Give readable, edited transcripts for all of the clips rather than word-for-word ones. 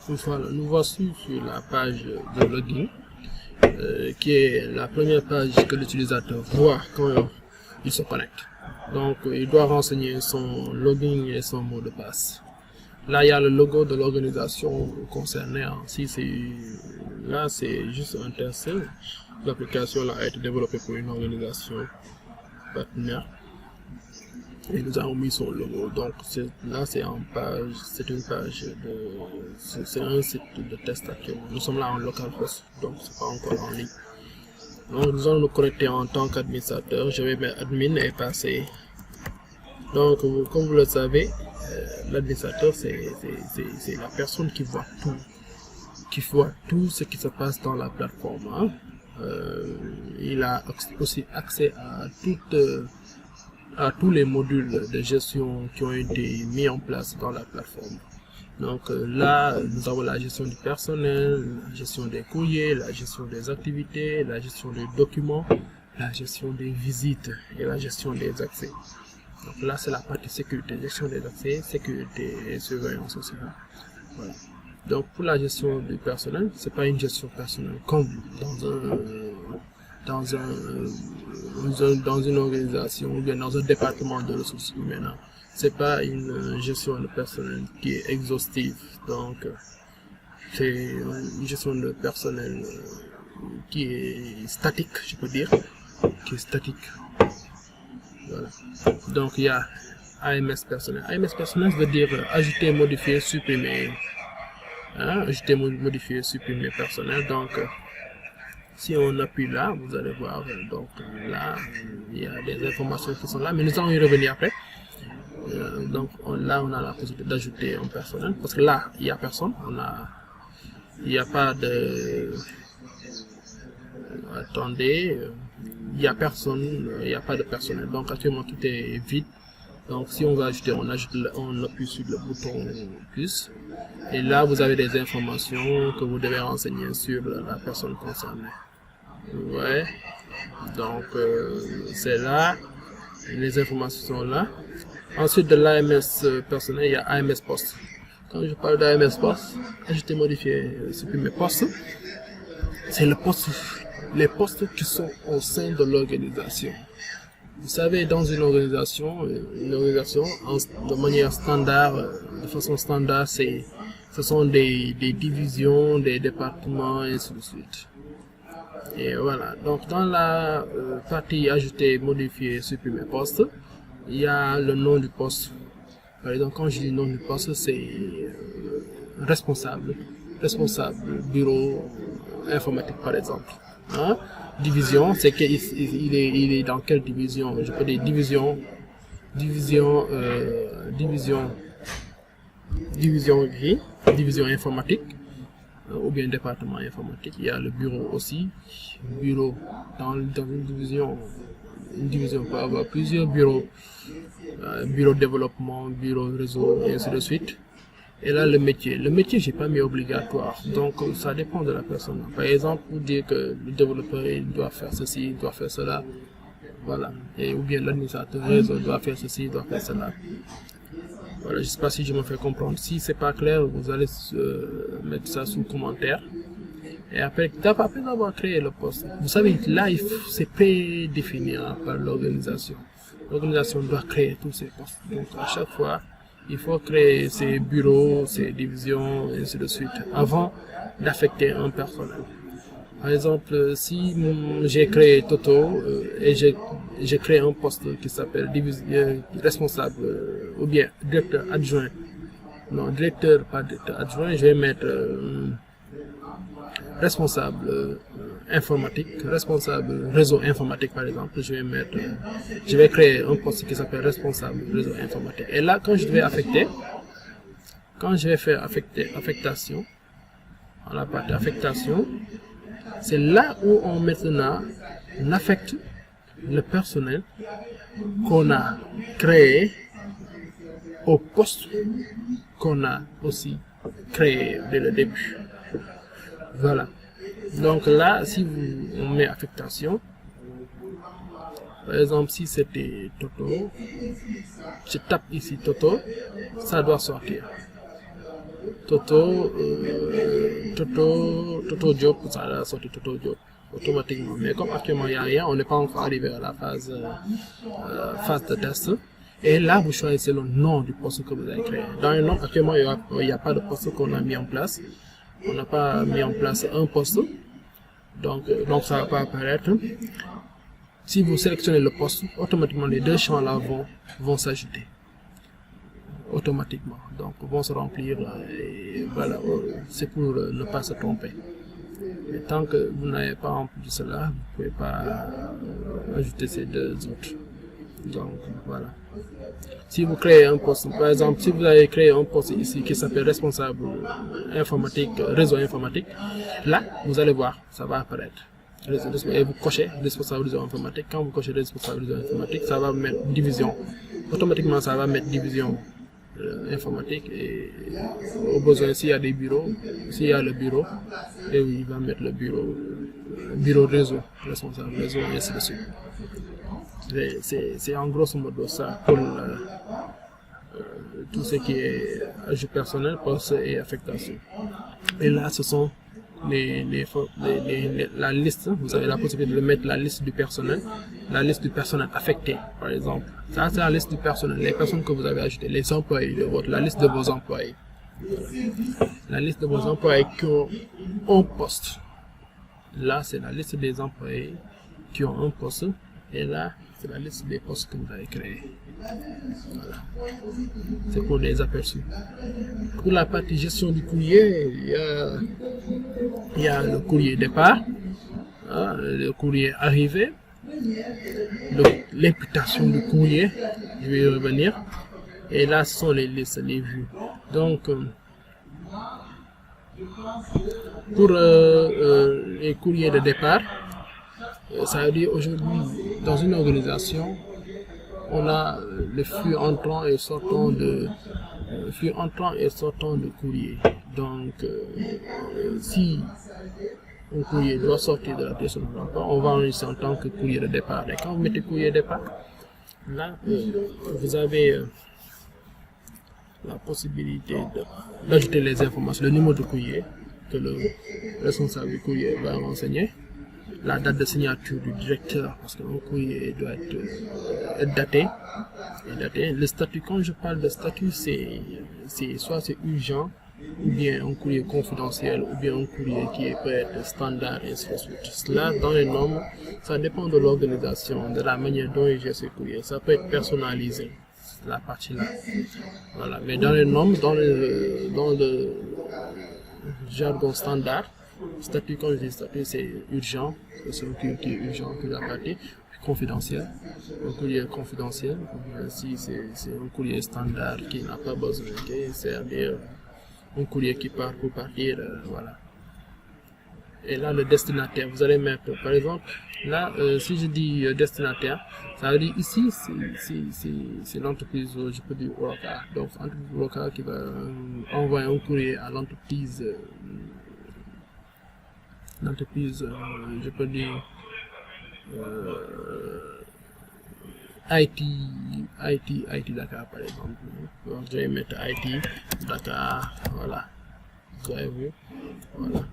Voilà, nous voici sur la page de login, qui est la première page que l'utilisateur voit quand il se connecte. Donc, il doit renseigner son login et son mot de passe. Là, il y a le logo de l'organisation concernée. Si là, c'est juste un test. L'application a été développée pour une organisation partenaire. Et nous avons mis son logo. Donc là, c'est en page, c'est une page c'est un site de test actuellement. Nous sommes là en localhost, donc c'est pas encore en ligne. Donc nous allons nous connecter en tant qu'administrateur. Je vais mettre admin et passer. Donc comme vous le savez, l'administrateur c'est la personne qui voit tout ce qui se passe dans la plateforme. Hein. Il a aussi accès à tous les modules de gestion qui ont été mis en place dans la plateforme. Donc là, nous avons la gestion du personnel, la gestion des courriers, la gestion des activités, la gestion des documents, la gestion des visites et la gestion des accès. Donc là, c'est la partie sécurité, gestion des accès, sécurité et surveillance aussi. Voilà. Donc pour la gestion du personnel, c'est pas une gestion personnelle comme dans une organisation ou bien dans un département de ressources humaines. C'est pas une gestion de personnel qui est exhaustive. Donc c'est une gestion de personnel qui est statique, je peux dire, qui est statique. Voilà. Donc il y a AMS personnel. AMS personnel veut dire ajouter, modifier, supprimer. Ajouter, modifier, supprimer personnel. Donc si on appuie là, vous allez voir, donc là, il y a des informations qui sont là, mais nous allons y revenir après. Donc là, on a la possibilité d'ajouter un personnel, parce que là, il n'y a personne, il n'y a pas de... Attendez, il n'y a personne, il n'y a pas de personnel, donc actuellement tout est vide. Donc si on va ajouter, on appuie sur le bouton plus, et là vous avez des informations que vous devez renseigner sur la personne concernée. Ouais, donc c'est là, les informations sont là. Ensuite de l'AMS personnel, il y a AMS poste. Quand je parle d'AMS poste, ajouter, modifier, supprimer poste, c'est les postes qui sont au sein de l'organisation. Vous savez, dans une organisation de manière standard, de façon standard, ce sont des divisions, des départements, et ainsi de suite. Et voilà, donc dans la partie ajouter, modifier, supprimer poste, il y a le nom du poste. Par exemple, quand je dis nom du poste, c'est responsable bureau informatique par exemple. Hein? Division, c'est qu'il est dans quelle division? Je peux dire division informatique, ou bien département informatique. Il y a le bureau aussi. Bureau dans une division peut avoir plusieurs bureaux. Bureau développement, bureau réseau, et ainsi de suite. Et là, le métier, j'ai pas mis obligatoire, donc ça dépend de la personne. Par exemple, pour dire que le développeur il doit faire ceci, il doit faire cela, voilà. Et ou bien l'administrateur réseau doit faire ceci, il doit faire cela. Voilà, je sais pas si je me fais comprendre. Si c'est pas clair, vous allez mettre ça sous commentaire. Et après avoir créé le poste, vous savez, là, c'est prédéfini par l'organisation. L'organisation doit créer tous ces postes. Donc à chaque fois, il faut créer ses bureaux, ses divisions, et ainsi de suite, avant d'affecter un personnel. Par exemple, si j'ai créé Toto et j'ai créé un poste qui s'appelle responsable ou bien directeur adjoint. Non, directeur, pas directeur adjoint, je vais mettre responsable informatique, responsable réseau informatique par exemple. Je vais créer un poste qui s'appelle responsable réseau informatique. Et là, quand je vais faire affectation, dans la partie affectation, c'est là où on affecte le personnel qu'on a créé au poste qu'on a aussi créé dès le début. Voilà. Donc là, si on met affectation, par exemple, si c'était Toto, je tape ici Toto, ça doit sortir. Toto Job, ça a sorti Toto Job automatiquement. Mais comme actuellement il n'y a rien, on n'est pas encore arrivé à la phase de test. Et là, vous choisissez le nom du poste que vous avez créé. Dans le nom, actuellement, il n'y a pas de poste qu'on a mis en place. On n'a pas mis en place un poste. Donc ça ne va pas apparaître. Si vous sélectionnez le poste, automatiquement, les deux champs-là vont s'ajouter. Automatiquement. Donc, vont se remplir. Et voilà, c'est pour ne pas se tromper. Et tant que vous n'avez pas rempli cela, vous ne pouvez pas ajouter ces deux autres. Donc, voilà. Si vous créez un poste, par exemple, si vous avez créé un poste ici qui s'appelle responsable informatique, réseau informatique, là, vous allez voir, ça va apparaître. Et vous cochez responsable réseau informatique. Quand vous cochez responsable réseau informatique, ça va mettre division. Automatiquement, ça va mettre division informatique et au besoin, s'il y a des bureaux, s'il y a le bureau, et oui, il va mettre le bureau réseau, responsable réseau, et ainsi de suite. C'est en grosso modo ça pour tout ce qui est ajout personnel, poste et affectation. Et là, ce sont la liste. Vous avez la possibilité de mettre la liste du personnel affecté, par exemple. Ça, c'est la liste du personnel, les personnes que vous avez ajoutées, les employés de la liste de vos employés. La liste de vos employés qui ont un poste. Là, c'est la liste des employés qui ont un poste. Et là, c'est la liste des postes que vous avez créés. Voilà. C'est pour les aperçus. Pour la partie gestion du courrier, il y a le courrier départ, le courrier arrivé, l'imputation du courrier, je vais y revenir. Et là, ce sont les listes, les vues. Donc, pour les courriers de départ, ça veut dire aujourd'hui, dans une organisation, on a le flux entrant et sortant de courrier. Donc, si un courrier doit sortir de la pièce de l'emploi, on va enregistrer en tant que courrier de départ. Et quand vous mettez courrier de départ, là, vous avez la possibilité d'ajouter les informations, le numéro de courrier que le responsable du courrier va renseigner, la date de signature du directeur, parce qu'un courrier doit être daté. Le statut, quand je parle de statut, soit c'est urgent, ou bien un courrier confidentiel, ou bien un courrier qui peut être standard, et ainsi de suite. Cela, dans les normes, ça dépend de l'organisation, de la manière dont il gère ce courrier. Ça peut être personnalisé, la partie là. Voilà. Mais dans les normes, dans le jargon standard, statut, quand je dis statut, c'est urgent, c'est un courrier qui est urgent, que la partie confidentiel, un courrier confidentiel, si c'est un courrier standard qui n'a pas besoin, c'est-à-dire un courrier qui part pour partir, voilà. Et là, le destinataire, vous allez mettre, par exemple, là, si je dis destinataire, ça veut dire ici, c'est l'entreprise, je peux dire Oroka. Donc, l'entreprise Oroka qui va envoyer un courrier à l'entreprise, je peux dire, IT Dakar par exemple. Donc, je vais mettre IT Dakar, voilà. Vous avez vu, voilà.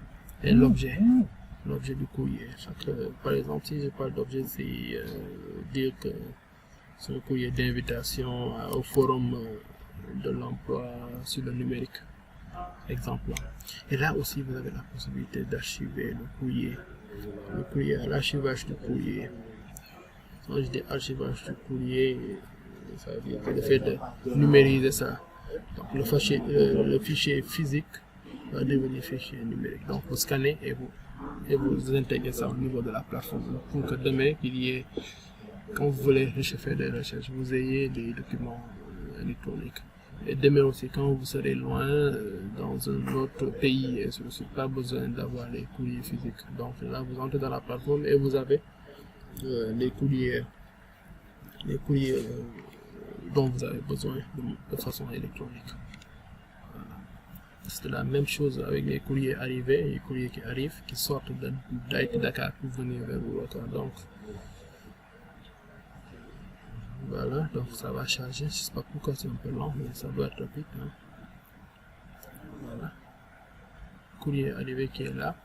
Et l'objet du courrier. Par exemple, si je parle d'objet, c'est dire que c'est un courrier d'invitation au forum de l'emploi sur le numérique. Exemple. Et là aussi, vous avez la possibilité d'archiver le courrier. L'archivage du courrier. Quand je dis archivage du courrier, ça veut dire que le fait de numériser ça. Donc le fichier physique va devenir fichier numérique. Donc vous scannez et vous intégrez ça au niveau de la plateforme pour que demain, quand vous voulez faire des recherches, vous ayez des documents électroniques. Et demain aussi, quand vous serez loin, dans un autre pays, et ceci, pas besoin d'avoir les courriers physiques. Donc là, vous entrez dans la plateforme et vous avez les courriers dont vous avez besoin de façon électronique. Voilà. C'est la même chose avec les courriers arrivés, les courriers qui arrivent, qui sortent d'IT Dakar pour venir vers vous. Donc, voilà, donc ça va charger. Je ne sais pas pourquoi c'est un peu lent, mais ça doit être rapide. Hein. courrier arrivé qui est là.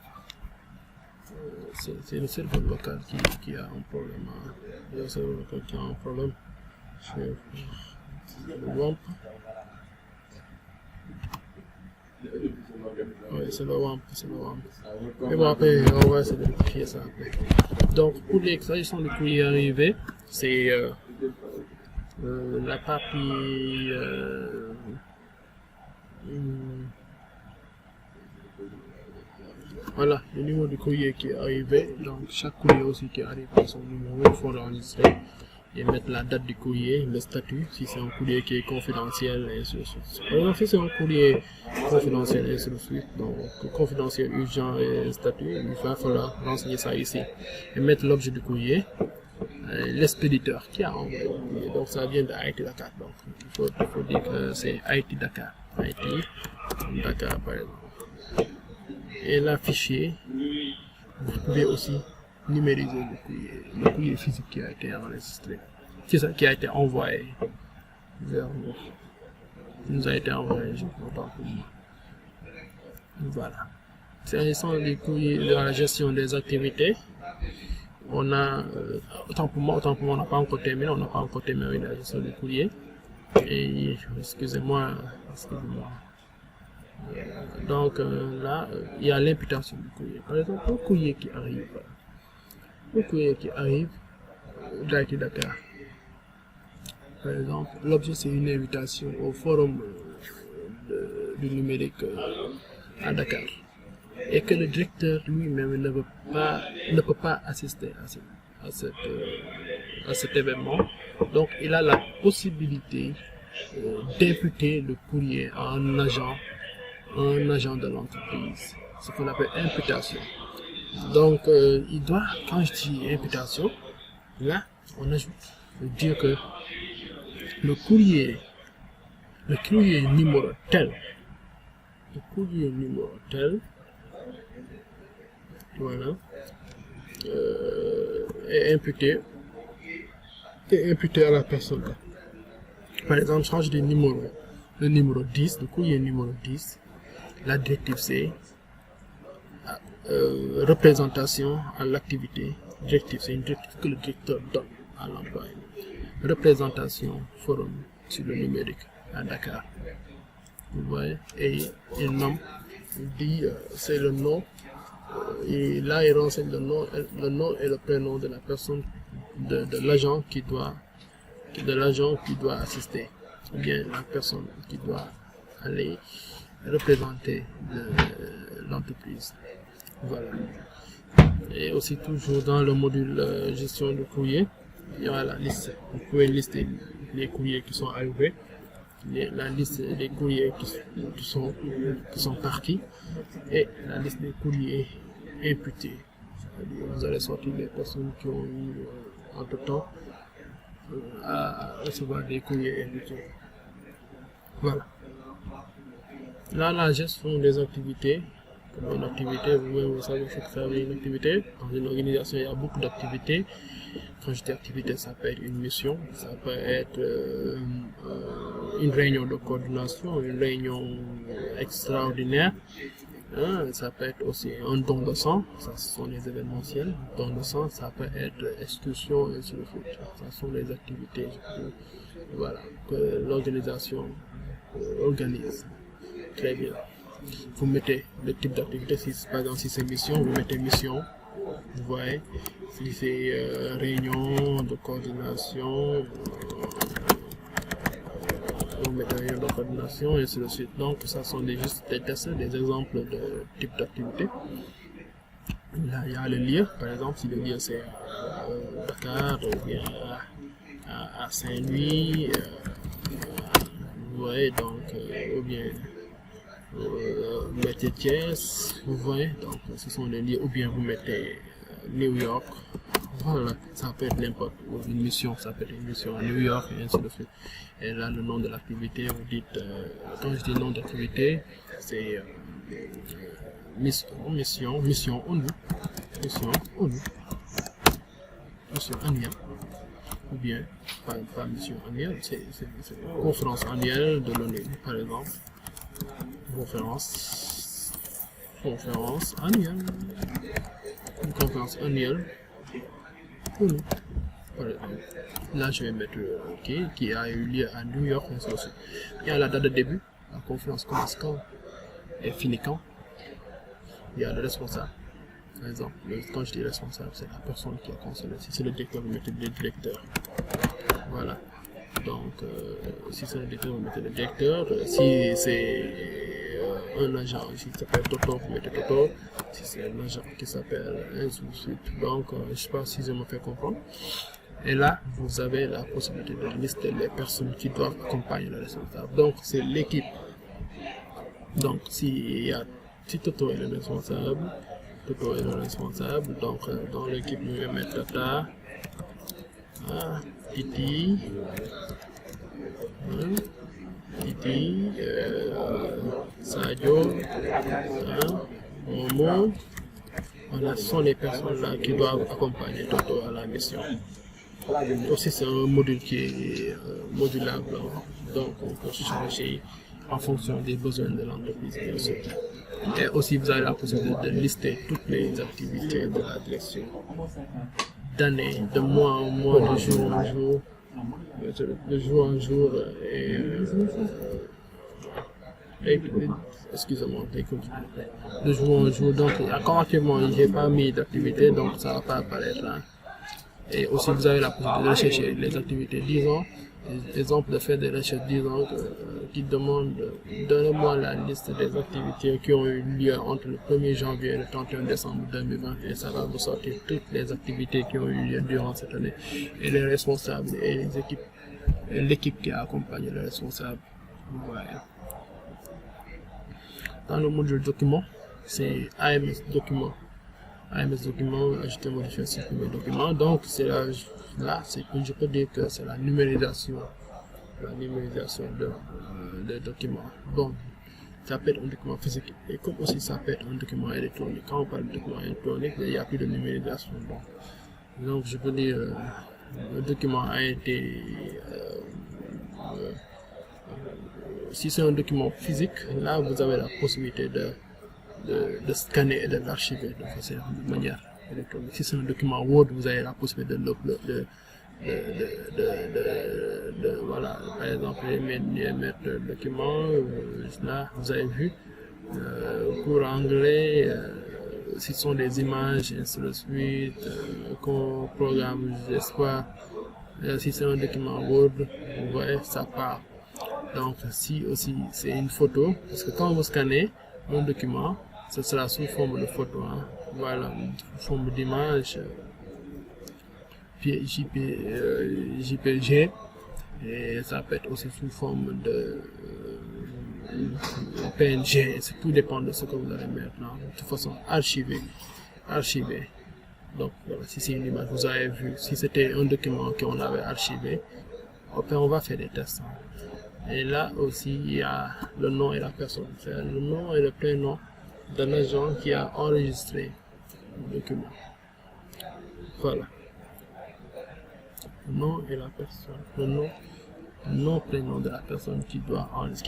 C'est le serveur local qui a un problème. Le serveur local qui a un problème. Le WAMP. Oui, c'est le WAMP. Et bon, après, on va essayer de vérifier ça après. Donc, pour l'extraction du courrier arrivé, c'est la partie voilà, le numéro du courrier qui est arrivé. Donc, chaque courrier aussi qui arrive à son numéro, il faut l'enregistrer et mettre la date du courrier, le statut, si c'est un courrier qui est confidentiel, et ainsi de suite. Par exemple, si c'est un courrier confidentiel, et ainsi de suite, donc confidentiel, urgent et statut, il va falloir renseigner ça ici et mettre l'objet du courrier, l'expéditeur qui a envoyé le courrier. Donc, ça vient de Haïti Dakar. Donc, il faut dire que c'est Haïti Dakar. Haïti Dakar, par exemple. Et là, fichier, vous pouvez aussi numériser le courrier physique qui a été enregistré, qui a été envoyé vers nous. Il nous a été envoyé, je autant pour moi. Voilà. S'agissant des courriers, de la gestion des activités, on a, autant pour moi, on n'a pas encore terminé, avec la gestion des courriers. Et, excusez-moi. Donc là, il y a l'imputation du courrier. Par exemple, un courrier qui arrive d'Haïti Dakar. Par exemple, l'objet c'est une invitation au forum du numérique à Dakar. Et que le directeur lui-même ne peut pas assister à cet événement. Donc il a la possibilité d'imputer le courrier à un agent de l'entreprise, ce qu'on appelle imputation. Donc, il doit, quand je dis imputation, là, on ajoute, dire que le courrier numéro tel, voilà, est imputé à la personne. Par exemple, change de numéro, le numéro 10, le courrier numéro 10, la directive c'est représentation à l'activité. Directive, c'est une directive que le directeur donne à l'employé. Représentation forum sur le numérique à Dakar. Vous voyez, et il nomme, il dit c'est le nom, et là il renseigne le nom et le prénom de la personne, de l'agent qui doit assister, ou bien la personne qui doit aller représenter l'entreprise. Voilà. Et aussi toujours dans le module gestion de courrier, il y aura la liste. Vous pouvez lister les courriers qui sont arrivés, la liste des courriers qui sont partis et la liste des courriers imputés. Vous allez sortir les personnes qui ont eu entre temps à recevoir des courriers imputés. Voilà. Là, la gestion des activités. Une activité, vous savez ce que ça veut dire une activité. Dans une organisation, il y a beaucoup d'activités. Quand je dis activité, ça peut être une mission, ça peut être une réunion de coordination, une réunion extraordinaire. Ça peut être aussi un don de sang, ça ce sont les événementiels. Don de sang, ça peut être excursion, et ainsi de suite. Ça sont les activités, voilà, que l'organisation organise. Très bien. Vous mettez le type d'activité, par exemple si c'est mission, vous mettez mission, vous voyez, si c'est réunion de coordination, vous mettez réunion de coordination et ainsi de suite. Donc ça sont juste des tests, des exemples de type d'activité. Là il y a le lieu, par exemple si le lieu c'est Dakar ou bien à Saint-Louis, vous voyez, donc ou bien vous mettez Thiès, vous voyez, donc ce sont les lieux, ou bien vous mettez New York, voilà, ça peut être n'importe où, une mission, ça peut être une mission à New York et ainsi de suite. Et là le nom de l'activité, vous dites, quand je dis nom d'activité, c'est mission ONU, mission annuelle, ou bien pas mission annuelle, c'est conférence annuelle de l'ONU par exemple. Conférence conférence annuelle. Une conférence annuelle pour nous. Par exemple. Là, je vais mettre qui a eu lieu à New York. Il y a la date de début. La conférence commence quand et finit quand. Il y a le responsable. Par exemple, quand je dis responsable, c'est la personne qui a concerné. Si c'est le directeur, vous mettez le directeur. Voilà. Donc, si c'est le directeur, vous mettez le directeur. Si c'est un agent ici qui s'appelle Toto, vous mettez Toto. Si c'est un agent qui s'appelle ainsi de suite. Donc, je ne sais pas si je me fais comprendre. Et là, vous avez la possibilité de lister les personnes qui doivent accompagner le responsable. Donc, c'est l'équipe. Donc, si Toto est le responsable, donc dans l'équipe, je vais mettre Tata, Titi, Sadio, Momo. Voilà, ce sont les personnes là qui doivent accompagner Toto à la mission. Aussi, c'est un module qui est modulable, donc on peut changer en fonction des besoins de l'entreprise, bien sûr. Et aussi, vous avez la possibilité de lister toutes les activités de la direction, d'année, de mois en mois, de jour en jour, excusez-moi, de jour en jour. Donc, actuellement, je n'ai pas mis d'activité, donc ça ne va pas apparaître là. Et aussi, vous avez la possibilité de rechercher les activités 10 ans. Exemple de faire des recherches 10 ans qui demandent donnez-moi la liste des activités qui ont eu lieu entre le 1er janvier et le 31 décembre 2020 et ça va vous sortir toutes les activités qui ont eu lieu durant cette année et les responsables et les équipes et l'équipe qui a accompagné les responsables. Voilà. Dans le module document, c'est AMS document. AMS document, ajouter, modifier, supprimer document. Donc c'est là je peux dire que c'est la numérisation de documents. Bon, ça peut être un document physique et comme aussi ça peut être un document électronique. Quand on parle de document électronique, il n'y a plus de numérisation. Donc je peux dire le document a été si c'est un document physique, là vous avez la possibilité de scanner et de l'archiver de manière électronique. Si c'est un document Word, vous avez la possibilité voilà, par exemple, mettre le document, là, vous avez vu, cours anglais, si ce sont des images, et ainsi de suite, qu'on programme, j'espère, si c'est un document Word, vous voyez, ça part. Donc, si aussi c'est une photo, parce que quand vous scannez un document, ce sera sous forme de photo, hein. Voilà, sous forme d'image, JPG, et ça peut être aussi sous forme de PNG, tout dépend de ce que vous allez mettre. De toute façon, archiver. Donc, voilà, si c'est une image, vous avez vu, si c'était un document qu'on avait archivé, on va faire des tests. Hein. Et là aussi, il y a le nom et la personne. C'est le nom et le prénom de l'agent qui a enregistré le document. Voilà. Le nom et la personne. Le nom, prénom de la personne qui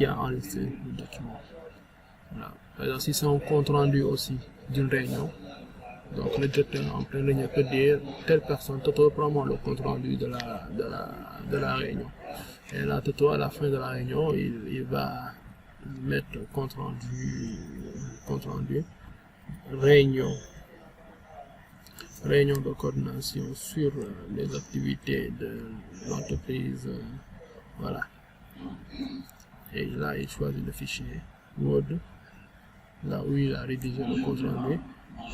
a enregistré le document. Voilà. Par exemple, si c'est un compte rendu aussi d'une réunion, donc le directeur en pleine réunion peut dire telle personne, Toto, prends-moi le compte rendu de la réunion. Et là, Toto, à la fin de la réunion, il va mettre compte rendu, réunion de coordination sur les activités de l'entreprise, voilà. Et là, il choisit le fichier Word, là où il a rédigé le compte rendu,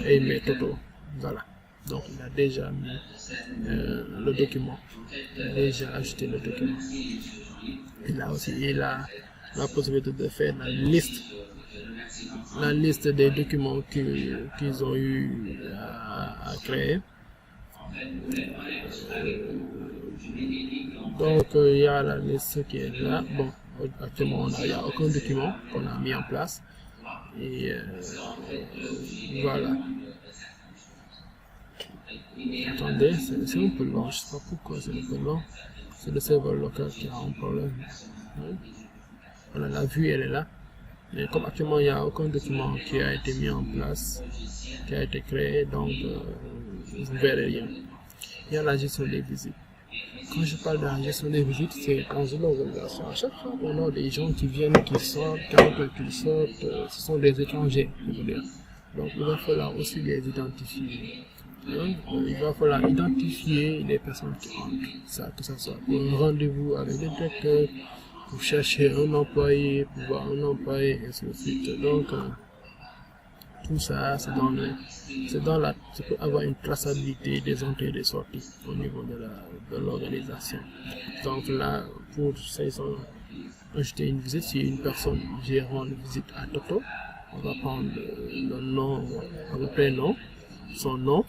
et il met Toto, voilà. Donc, il a déjà mis le document, il a déjà ajouté le document. Et là aussi, il a la possibilité de faire la liste des documents qu'ils ont eu à créer. Donc il y a la liste qui est là. Bon, actuellement il n'y a aucun document qu'on a mis en place. Et voilà. Attendez, c'est un peu long, je ne sais pas pourquoi c'est un peu long. C'est le serveur local qui a un problème. Voilà, la vue elle est là. Mais comme actuellement il n'y a aucun document qui a été mis en place, qui a été créé, donc vous ne verrez rien. Il y a la gestion des visites. Quand je parle de la gestion des visites, c'est dans une organisation. À chaque fois, on a des gens qui viennent, qui sortent, quand ils sortent, ce sont des étrangers, je veux dire. Donc, il va falloir aussi les identifier. Hein? Il va falloir identifier les personnes qui entrent. Ça, que ce soit pour un rendez-vous avec le directeur, pour chercher un employé, pour voir un employé, et ainsi de suite. Donc, tout ça, c'est pour avoir une traçabilité des entrées et des sorties au niveau de l'organisation. Donc là, pour acheter une visite, si une personne gérant une visite à Toto, on va prendre le nom, le prénom, son nom.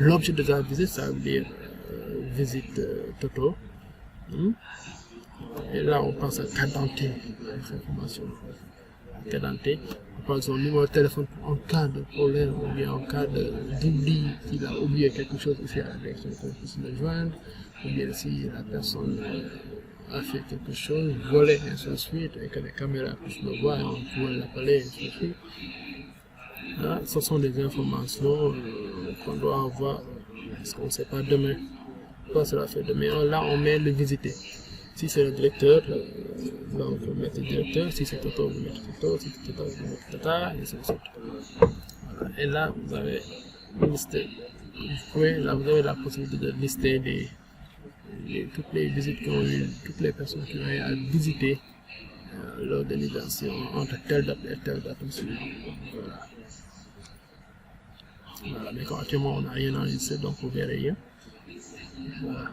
L'objet de la visite, ça veut dire visite Toto. Et là, on pense à carte d'identité, les informations. Carte d'identité, on prend son numéro de téléphone en cas de problème ou bien en cas d'oubli, s'il a oublié quelque chose ici à la direction qu'on puisse le joindre, ou bien si la personne a fait quelque chose, volé, et ainsi de suite, et que les caméras puissent le voir, on pourrait l'appeler, et ainsi de suite. Là, ce sont des informations qu'on doit avoir, parce qu'on ne sait pas demain quoi cela fait demain. Là, on met le visiter. Si c'est le directeur, donc vous mettez directeur. Si c'est Toto, vous mettez Toto. Si c'est Toto, vous mettez Tata, et ainsi de suite. Voilà. Et là, vous avez listé. Vous avez la possibilité de lister toutes les visites qui ont eu, toutes les personnes qui ont eu à visiter l'organisation entre telle date et telle date aussi. Voilà. Voilà. Mais quand actuellement on n'a rien enregistré, donc vous verrez rien. Voilà.